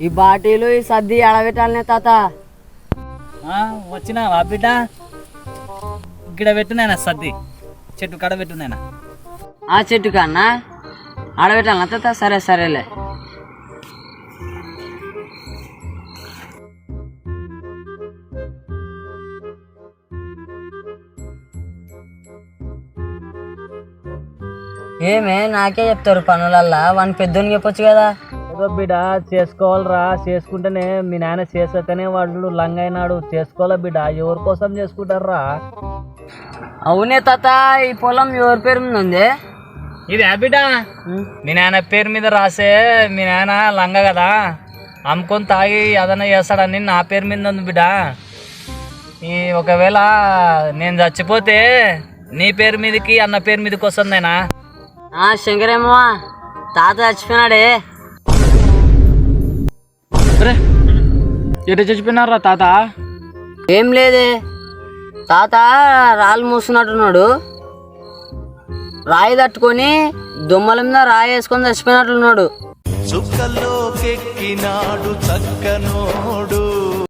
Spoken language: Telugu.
ఈ బాటీలు ఈ సర్ది అడగటాలనే తాత. వచ్చినావా బిడ్డ? ఇక్కడ పెట్టున్నాయన సర్ది చెట్టు కడ పెట్టున్నాయన. ఆ చెట్టు కన్నా ఆడబెట్టాలన్నా తాత? సరే సరేలే. ఏమే నాకే చెప్తారు పనులల్లా, వాని పెద్దోని చెప్పొచ్చు కదా. బిడ్డ చేసుకోవాలరా, చేసుకుంటేనే మీ నాయన చేసాకనే వాడు లంగైనాడు. చేసుకోవాలా బిడ్డ, ఎవరి కోసం చేసుకుంటారా? అవునే తాత, ఈ పొలం ఎవరి పేరు మీద ఉంది? ఇది బిడ్డ మీ నాయన పేరు మీద రాసే. మీ నాయన లంగ కదా, అమ్ముకొని తాగి అదన చేస్తాడని నా పేరు మీద ఉంది బిడ్డ. ఒకవేళ నేను చచ్చిపోతే నీ పేరు మీదకి అన్న పేరు మీదకి వస్తుందేనా? శంకరేమో తాత చచ్చిపోయినాడే. ఎటు చచ్చిపోయినారా తాత? ఏం లేదే, తాత రాళ్ళు మూసుకున్నట్టున్నాడు. రాయి తట్టుకొని దొమ్మల మీద రాయి వేసుకొని చచ్చిపోయినట్లున్నాడు. చుక్కల్లోకెక్కినాడు చక్కనోడు.